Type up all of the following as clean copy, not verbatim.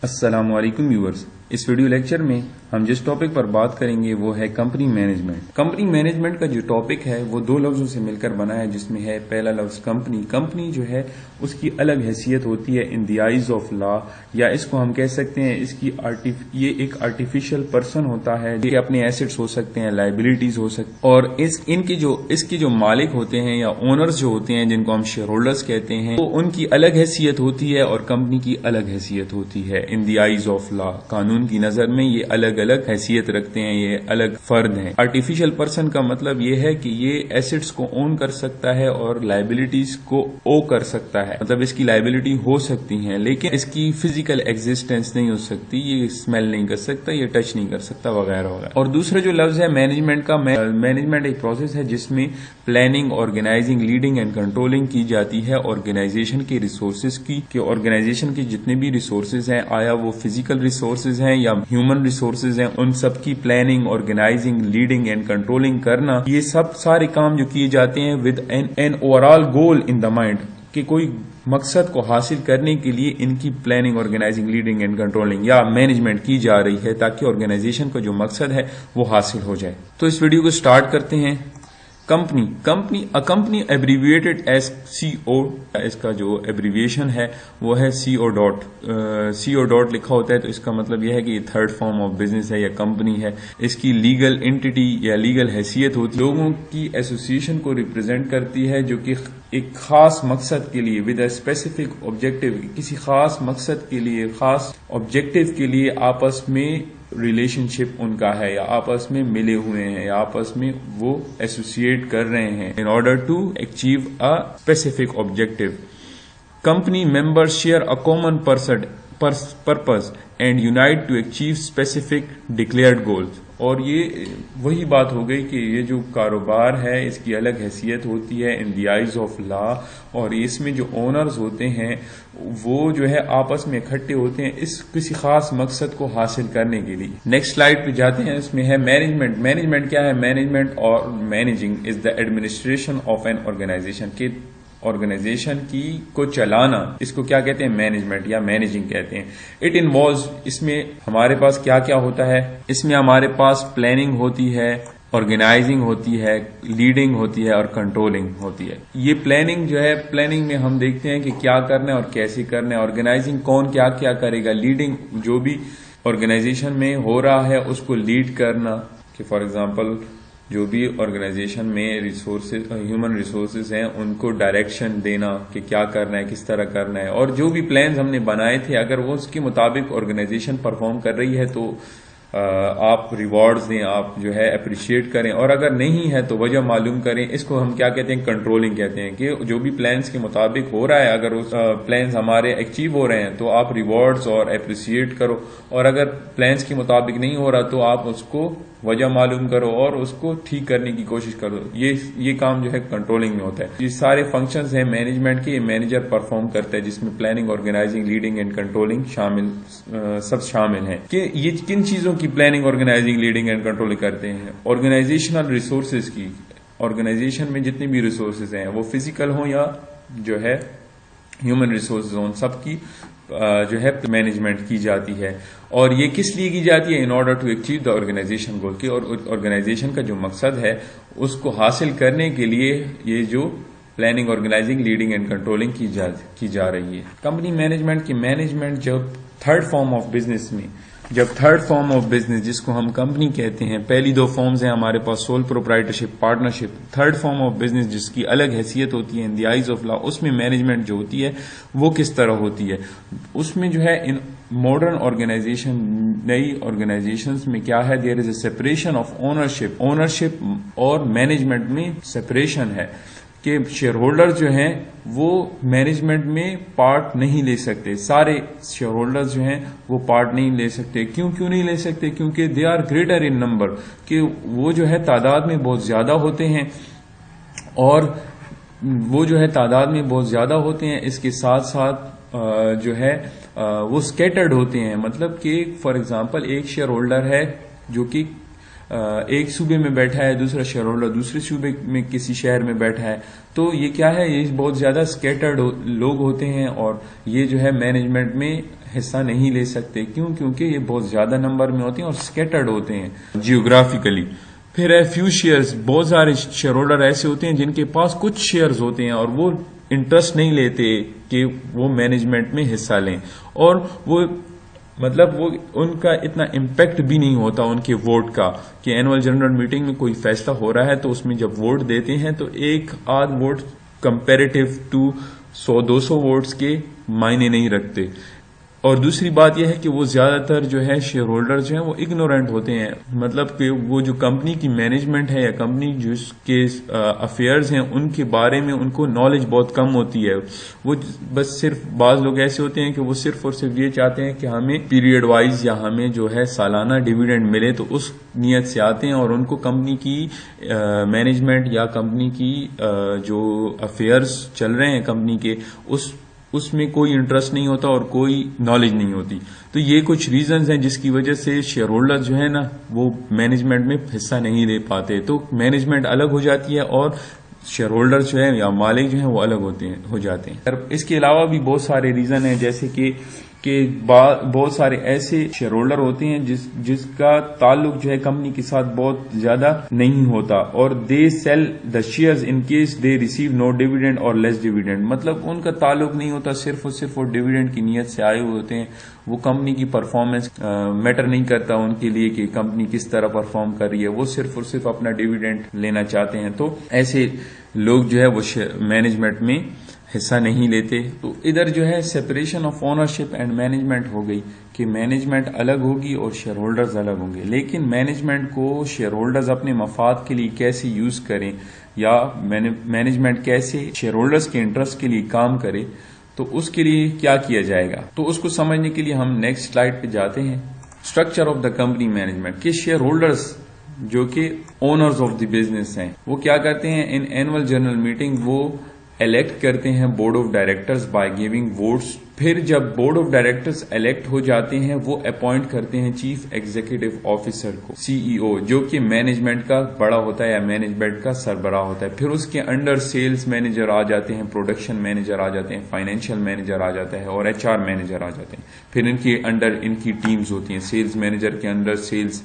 السلام علیکم ویورز، اس video lecture میں ہم جس ٹاپک پر بات کریں گے وہ ہے کمپنی مینجمنٹ۔ کمپنی مینجمنٹ کا جو ٹاپک ہے وہ دو لفظوں سے مل کر بنا ہے، جس میں ہے پہلا لفظ کمپنی۔ کمپنی جو ہے اس کی الگ حیثیت ہوتی ہے ان دی آئیز آف لا، یا اس کو ہم کہہ سکتے ہیں یہ ایک آرٹیفیشل پرسن ہوتا ہے جو اپنے ایسٹس ہو سکتے ہیں، لائبلٹیز ہو سکتے ہیں، اور اس کے جو مالک ہوتے ہیں یا اونرز جو ہوتے ہیں جن کو ہم شیئر ہولڈرز کہتے ہیں، تو ان کی الگ حیثیت ہوتی ہے اور کمپنی کی الگ حیثیت ہوتی ہے ان دی آئیز آف لا۔ قانون کی نظر میں یہ الگ الگ حیثیت رکھتے ہیں، یہ الگ فرد ہیں۔ آرٹیفیشل پرسن کا مطلب یہ ہے کہ یہ ایسٹس کو اون کر سکتا ہے اور لائبلٹیز کو او کر سکتا ہے، مطلب اس کی لائبلٹی ہو سکتی ہیں لیکن اس کی فزیکل ایگزسٹنس نہیں ہو سکتی، یہ اسمیل نہیں کر سکتا، یہ ٹچ نہیں کر سکتا، وغیرہ وغیرہ۔ اور دوسرا جو لفظ ہے مینجمنٹ کا، مینجمنٹ ایک پروسیس ہے جس میں planning, organising, leading and controlling کی جاتی ہے آرگنائزیشن کے ریسورسز کی، کہ آرگنائزیشن کے جتنے بھی ریسورسز ہیں، آیا وہ فزیکل ریسورسز ہیں یا ہیومن ریسورسز ہیں، ان سب کی planning, organising, leading and controlling کرنا، یہ سب سارے کام جو کیے جاتے ہیں with an overall goal in the mind, کہ کوئی مقصد کو حاصل کرنے کے لیے ان کی planning, organising, leading and controlling یا مینجمنٹ کی جا رہی ہے تاکہ آرگنائزیشن کا جو مقصد ہے وہ حاصل ہو جائے۔ تو اس ویڈیو کو سٹارٹ کرتے ہیں۔ کمپنی ایبریویٹڈ ایز سی او، اس کا جو ایبریویشن ہے وہ ہے سی او ڈاٹ۔ سی او ڈاٹ لکھا ہوتا ہے تو اس کا مطلب یہ ہے کہ یہ تھرڈ فارم آف بزنس ہے یا کمپنی ہے۔ اس کی لیگل انٹیٹی یا لیگل حیثیت ہوتی ہے، لوگوں کی ایسوسیشن کو ریپرزینٹ کرتی ہے جو کہ ایک خاص مقصد کے لیے ود اے اسپیسیفک آبجیکٹو، کسی خاص مقصد کے لیے، خاص آبجیکٹو کے لیے آپس میں ریلیشن شپ ان کا ہے، یا آپس میں ملے ہوئے ہیں، یا آپس میں وہ ایسوسیٹ کر رہے ہیں in order to achieve a specific objective. Company members share a common purpose and unite to achieve specific declared goals. اور یہ وہی بات ہو گئی کہ یہ جو کاروبار ہے اس کی الگ حیثیت ہوتی ہے ان دی آئیز آف لا، اور اس میں جو اونرز ہوتے ہیں وہ جو ہے آپس میں اکٹھے ہوتے ہیں اس کسی خاص مقصد کو حاصل کرنے کے لیے۔ نیکسٹ سلائیڈ پہ جاتے ہیں، اس میں ہے مینجمنٹ۔ مینجمنٹ کیا ہے؟ مینجمنٹ اور managing is the administration of an organisation, کہ آرگنائزیشن کی کو چلانا، اس کو کیا کہتے ہیں؟ مینجمنٹ یا مینیجنگ کہتے ہیں۔ اٹ انوالوز، اس میں ہمارے پاس کیا کیا ہوتا ہے؟ اس میں ہمارے پاس پلاننگ ہوتی ہے، آرگنائزنگ ہوتی ہے، لیڈنگ ہوتی ہے اور کنٹرولنگ ہوتی ہے۔ یہ پلاننگ جو ہے، پلاننگ میں ہم دیکھتے ہیں کہ کیا کرنا ہے اور کیسے کرنا ہے۔ آرگنائزنگ کون کیا کیا کرے گا، لیڈنگ جو بھی آرگنائزیشن میں ہو رہا ہے اس کو لیڈ کرنا، کہ فار ایگزامپل جو بھی آرگنائزیشن میں ہیومن ریسورسز ہیں ان کو ڈائریکشن دینا کہ کیا کرنا ہے، کس طرح کرنا ہے، اور جو بھی پلانز ہم نے بنائے تھے اگر وہ اس کے مطابق آرگنائزیشن پرفارم کر رہی ہے تو آپ ریوارڈز دیں، آپ جو ہے اپریشیٹ کریں، اور اگر نہیں ہے تو وجہ معلوم کریں۔ اس کو ہم کیا کہتے ہیں؟ کنٹرولنگ کہتے ہیں، کہ جو بھی پلانز کے مطابق ہو رہا ہے اگر اس پلانز ہمارے اچیو ہو رہے ہیں تو آپ ریوارڈز اور اپریشیٹ کرو، اور اگر پلانز کے مطابق نہیں ہو رہا تو آپ اس کو وجہ معلوم کرو اور اس کو ٹھیک کرنے کی کوشش کرو۔ یہ کام جو ہے کنٹرولنگ میں ہوتا ہے۔ یہ سارے فنکشنز ہیں مینجمنٹ کے، یہ مینیجر پرفارم کرتا ہے، جس میں planning, organising, leading and controlling سب شامل ہیں۔ کہ یہ کن چیزوں کی planning, organising, leading and controlling کرتے ہیں؟ آرگنائزیشنل ریسورسز کی، آرگنائزیشن میں جتنے بھی ریسورسز ہیں وہ فزیکل ہوں یا جو ہے ہیومن ریسورسز ہوں، سب کی جو ہے مینجمنٹ کی جاتی ہے۔ اور یہ کس لیے کی جاتی ہے؟ In order to achieve the organization goal, کہ آرگنائزیشن کا جو مقصد ہے اس کو حاصل کرنے کے لیے یہ جو planning, organising, leading and controlling کی جا رہی ہے۔ کمپنی مینجمنٹ کی مینجمنٹ جب تھرڈ فارم آف بزنس میں، تھرڈ فارم آف بزنس جس کو ہم کمپنی کہتے ہیں، پہلی دو فارمز ہیں ہمارے پاس sole proprietorship, partnership. Third form of business جس کی الگ حیثیت ہوتی ہے ان دی آئیز آف لا، اس میں مینجمنٹ جو ہوتی ہے وہ کس طرح ہوتی ہے؟ اس میں جو ہے ان ماڈرن آرگنائزیشن، نئی آرگنائزیشنز میں کیا ہے؟ دیر از اے سیپریشن آف اونرشپ اور مینجمنٹ میں سیپریشن ہے، کہ شیئر ہولڈر جو ہیں وہ مینجمنٹ میں پارٹ نہیں لے سکتے، سارے شیئر ہولڈرز جو ہیں وہ پارٹ نہیں لے سکتے۔ کیوں نہیں لے سکتے؟ کیونکہ they are greater in number, کہ وہ جو ہے تعداد میں بہت زیادہ ہوتے ہیں، اور وہ جو ہے تعداد میں بہت زیادہ ہوتے ہیں، اس کے ساتھ ساتھ جو ہے وہ اسکیٹرڈ ہوتے ہیں، مطلب کہ فار ایگزامپل ایک شیئر ہولڈر ہے جو کہ ایک صوبے میں بیٹھا ہے، دوسرا شیئر ہولڈر دوسرے صوبے میں کسی شہر میں بیٹھا ہے، تو یہ کیا ہے، یہ بہت زیادہ اسکیٹرڈ لوگ ہوتے ہیں اور یہ جو ہے مینجمنٹ میں حصہ نہیں لے سکتے. کیوں؟ کیونکہ یہ بہت زیادہ نمبر میں ہوتے ہیں اور اسکیٹرڈ ہوتے ہیں جیوگرافیکلی. پھر ہے فیو شیئرز. بہت سارے شیئر ہولڈر ایسے ہوتے ہیں جن کے پاس کچھ شیئرز ہوتے ہیں اور وہ انٹرسٹ نہیں لیتے کہ وہ مینجمنٹ میں حصہ لیں، اور وہ مطلب وہ ان کا اتنا امپیکٹ بھی نہیں ہوتا ان کے ووٹ کا کہ اینول جنرل میٹنگ میں کوئی فیصلہ ہو رہا ہے تو اس میں جب ووٹ دیتے ہیں تو ایک آدھ ووٹ کمپیریٹو ٹو 100-200 ووٹس کے معنی نہیں رکھتے. اور دوسری بات یہ ہے کہ وہ زیادہ تر جو ہے شیئر ہولڈر جو ہیں وہ اگنورینٹ ہوتے ہیں، مطلب کہ وہ جو کمپنی کی مینجمنٹ ہے یا کمپنی جس کے افیئرز ہیں ان کے بارے میں ان کو نالج بہت کم ہوتی ہے. وہ بس صرف بعض لوگ ایسے ہوتے ہیں کہ وہ صرف اور صرف یہ چاہتے ہیں کہ ہمیں پیریڈ وائز یا ہمیں جو ہے سالانہ ڈیویڈنڈ ملے، تو اس نیت سے آتے ہیں اور ان کو کمپنی کی مینجمنٹ یا کمپنی کی جو افیئرز چل رہے ہیں کمپنی کے اس میں کوئی انٹرسٹ نہیں ہوتا اور کوئی نالج نہیں ہوتی. تو یہ کچھ ریزنز ہیں جس کی وجہ سے شیئر ہولڈر جو ہے نا وہ مینجمنٹ میں حصہ نہیں لے پاتے. تو مینجمنٹ الگ ہو جاتی ہے اور شیئر ہولڈر جو ہے یا مالک جو ہیں وہ الگ ہو جاتے ہیں. اس کے علاوہ بھی بہت سارے ریزن ہیں، جیسے کہ بہت سارے ایسے شیئر ہولڈر ہوتے ہیں جس کا تعلق جو ہے کمپنی کے ساتھ بہت زیادہ نہیں ہوتا، اور they sell the shares in case they receive no dividend اور لیس ڈیویڈنڈ. مطلب ان کا تعلق نہیں ہوتا، صرف اور صرف وہ ڈیویڈنڈ کی نیت سے آئے ہوئے ہوتے ہیں. وہ کمپنی کی پرفارمنس میٹر نہیں کرتا ان کے لیے کہ کمپنی کس طرح پرفارم کر رہی ہے، وہ صرف اور صرف اپنا ڈیویڈنڈ لینا چاہتے ہیں. تو ایسے لوگ جو ہے وہ مینجمنٹ میں حصہ نہیں لیتے. تو ادھر جو ہے separation of ownership and management ہو گئی کہ مینجمنٹ الگ ہوگی اور شیئر ہولڈرز الگ ہوں گے. لیکن مینجمنٹ کو شیئر ہولڈرز اپنے مفاد کے لیے کیسے یوز کریں یا مینجمنٹ کیسے شیئر ہولڈرز کے انٹرسٹ کے لیے کام کرے، تو اس کے لیے کیا کیا جائے گا. تو اس کو سمجھنے کے لیے ہم نیکسٹ سلائیڈ پہ جاتے ہیں. Structure of the company management کہ شیئر ہولڈرز جو کہ اونرز آف دی بزنس ہیں وہ کیا کرتے ہیں، ان اینول جنرل میٹنگ وہ الیکٹ کرتے ہیں board of directors by giving votes. پھر جب بورڈ آف ڈائریکٹرز الیکٹ ہو جاتے ہیں وہ اپوائنٹ کرتے ہیں چیف ایگزیکٹو آفیسر کو، CEO، جو کہ مینجمنٹ کا بڑا ہوتا ہے یا مینجمنٹ کا سربراہ ہوتا ہے. پھر اس کے انڈر سیلز مینیجر آ جاتے ہیں، پروڈکشن مینیجر آ جاتے ہیں، فائنینشیل مینیجر آ جاتا ہے اور HR مینیجر آ جاتے ہیں. پھر ان کے انڈر ان کی ٹیمز ہوتی ہیں. سیلز مینیجر کے under sales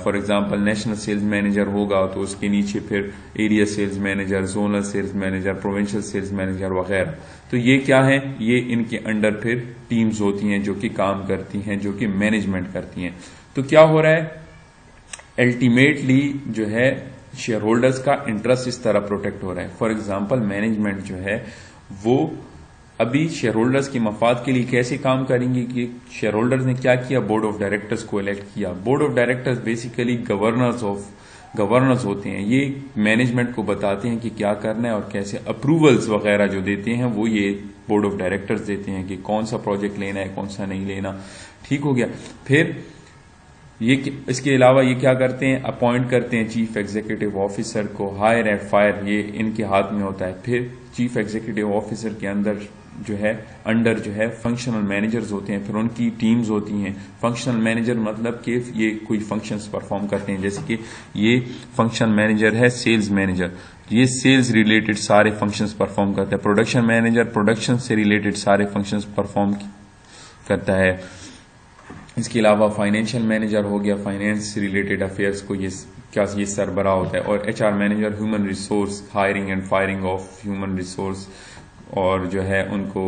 for example national sales manager ہوگا تو اس کے نیچے پھر area sales manager, zonal sales manager, provincial sales manager وغیرہ. تو یہ کیا ہے، یہ ان کے انڈر پھر ٹیمز ہوتی ہیں جو کہ کام کرتی ہیں، جو کہ مینجمنٹ کرتی ہیں. تو کیا ہو رہا ہے، الٹیمیٹلی جو ہے شیئر ہولڈرز کا انٹرسٹ اس طرح پروٹیکٹ ہو رہا ہے. فار ایگزامپل مینجمنٹ جو ہے وہ ابھی شیئر ہولڈرز کے مفاد کے لیے کیسے کام کریں گے کہ شیئر ہولڈرز نے کیا کیا، بورڈ آف ڈائریکٹرز کو الیکٹ کیا. Board of directors basically governors ہوتے ہیں. یہ مینجمنٹ کو بتاتے ہیں کہ کیا کرنا ہے اور کیسے. اپروولز وغیرہ جو دیتے ہیں وہ یہ بورڈ آف ڈائریکٹرز دیتے ہیں کہ کون سا پروجیکٹ لینا ہے کون سا نہیں لینا. ٹھیک ہو گیا. پھر اس کے علاوہ یہ کیا کرتے ہیں، اپوائنٹ کرتے ہیں چیف ایگزیکٹو آفیسر کو. ہائر اینڈ فائر یہ ان کے ہاتھ میں ہوتا ہے. پھر چیف ایگزیکٹو آفیسر کے انڈر جو ہے فنکشنل مینیجرز ہوتے ہیں. پھر ان کی ٹیمز ہوتی ہیں. فنکشنل مینیجر مطلب کہ یہ کوئی فنکشنز پرفارم کرتے ہیں، جیسے کہ یہ فنکشنل مینیجر ہے سیلز مینیجر، یہ سیلز ریلیٹڈ سارے فنکشنز پرفارم کرتا ہے. پروڈکشن مینیجر پروڈکشن سے ریلیٹڈ سارے فنکشنز پرفارم کرتا ہے. اس کے علاوہ فائنینشیل مینیجر ہو گیا، فائنینس سے ریلیٹڈ افیئرس کو یہ سربراہ ہوتا ہے. اور HR manager human resource, hiring and firing of human resource, اور جو ہے ان کو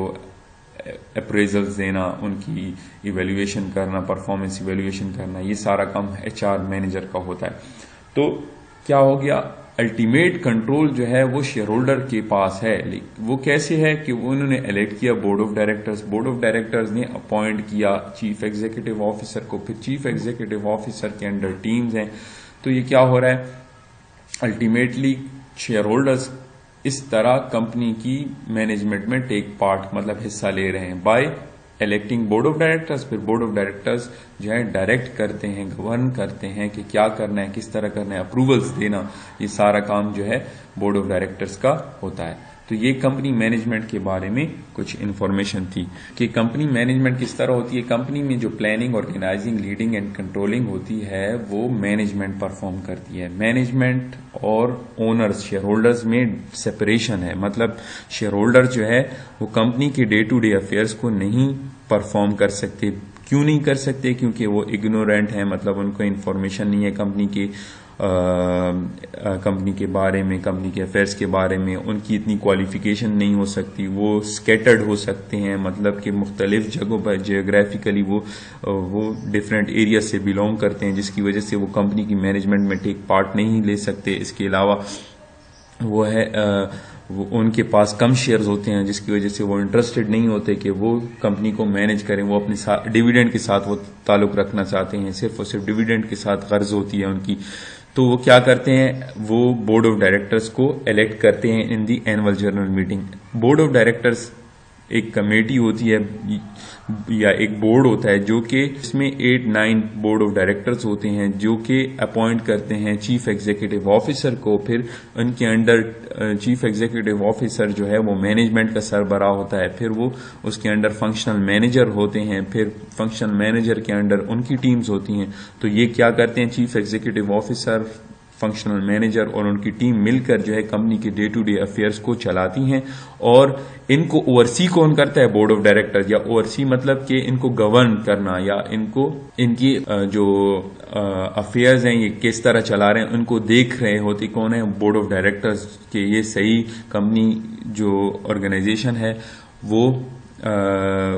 اپریزلز دینا، ان کی ایویلویشن کرنا، پرفارمنس ایویلویشن کرنا، یہ سارا کام HR مینیجر کا ہوتا ہے. تو کیا ہو گیا، الٹیمیٹ کنٹرول جو ہے وہ شیئر ہولڈر کے پاس ہے. وہ کیسے ہے کہ انہوں نے الیکٹ کیا board of directors, board of directors نے اپوائنٹ کیا چیف ایگزیکٹو آفیسر کو. پھر چیف ایگزیکٹو آفیسر کے انڈر ٹیمز ہیں. تو یہ کیا ہو رہا ہے، الٹیمیٹلی شیئر ہولڈرز اس طرح کمپنی کی مینجمنٹ میں ٹیک پارٹ مطلب حصہ لے رہے ہیں بائی الیکٹنگ بورڈ آف ڈائریکٹرز. پھر بورڈ آف ڈائریکٹرز جو ہے ڈائریکٹ کرتے ہیں، گورن کرتے ہیں کہ کیا کرنا ہے، کس طرح کرنا ہے، اپروولز دینا، یہ سارا کام جو ہے بورڈ آف ڈائریکٹرز کا ہوتا ہے. تو یہ کمپنی مینجمنٹ کے بارے میں کچھ انفارمیشن تھی کہ کمپنی مینجمنٹ کس طرح ہوتی ہے. کمپنی میں جو planning, organising, leading and controlling ہوتی ہے وہ مینجمنٹ پرفارم کرتی ہے. مینجمنٹ اور اونرز، شیئر ہولڈرز میں سپریشن ہے. مطلب شیئر ہولڈر جو ہے وہ کمپنی کے ڈے ٹو ڈے افیئرس کو نہیں پرفارم کر سکتے. کیوں نہیں کر سکتے؟ کیونکہ وہ اگنورینٹ ہیں، مطلب ان کو انفارمیشن نہیں ہے کمپنی کے بارے میں، کمپنی کے افیئرس کے بارے میں. ان کی اتنی کوالیفیکیشن نہیں ہو سکتی. وہ اسکیٹرڈ ہو سکتے ہیں، مطلب کہ مختلف جگہوں پر جیوگرافیکلی وہ ڈفرینٹ ایریا سے بلونگ کرتے ہیں، جس کی وجہ سے وہ کمپنی کی مینجمنٹ میں ٹیک پارٹ نہیں لے سکتے. اس کے علاوہ وہ ہے ان کے پاس کم شیئرز ہوتے ہیں، جس کی وجہ سے وہ انٹرسٹڈ نہیں ہوتے کہ وہ کمپنی کو مینج کریں. وہ اپنے ڈیویڈینڈ کے ساتھ وہ تعلق رکھنا چاہتے ہیں، صرف اور صرف ڈیویڈینڈ کے ساتھ غرض ہوتی ہے ان کی. تو وہ کیا کرتے ہیں؟ وہ بورڈ آف ڈائریکٹرز کو الیکٹ کرتے ہیں in the annual general meeting. Board of directors ایک کمیٹی ہوتی ہے یا ایک بورڈ ہوتا ہے جو کہ اس میں 8-9 بورڈ آف ڈائریکٹرز ہوتے ہیں جو کہ اپوائنٹ کرتے ہیں چیف ایگزیکٹو آفیسر کو. پھر ان کے انڈر چیف ایگزیکٹو آفیسر جو ہے وہ مینجمنٹ کا سربراہ ہوتا ہے. پھر وہ اس کے انڈر فنکشنل مینیجر ہوتے ہیں. پھر فنکشنل مینیجر کے انڈر ان کی ٹیمز ہوتی ہیں. تو یہ کیا کرتے ہیں؟ Chief executive officer, functional manager اور ان کی ٹیم مل کر جو ہے کمپنی کے ڈے ٹو ڈے افیئرس کو چلاتی ہیں. اور ان کو اوورسی کون کرتا ہے؟ Board of director. یا اوورسی مطلب کہ ان کو گورن کرنا یا ان کی جو افیئرز ہیں یہ کس طرح چلا رہے ہیں ان کو دیکھ رہے ہوتے کون ہیں؟ Board of directors. کہ یہ صحیح کمپنی جو آرگنائزیشن ہے وہ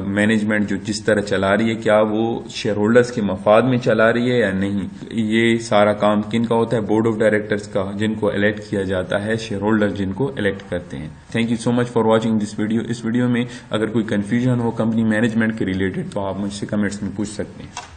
مینجمنٹ جو جس طرح چلا رہی ہے کیا وہ شیئر ہولڈرز کے مفاد میں چلا رہی ہے یا نہیں. یہ سارا کام کن کا ہوتا ہے؟ بورڈ آف ڈائریکٹرز کا، جن کو الیکٹ کیا جاتا ہے، شیئر ہولڈر جن کو الیکٹ کرتے ہیں. Thank you so much for watching this video. اس ویڈیو میں اگر کوئی کنفیوژن ہو کمپنی مینجمنٹ کے ریلیٹڈ تو آپ مجھ سے کمنٹس میں پوچھ سکتے ہیں.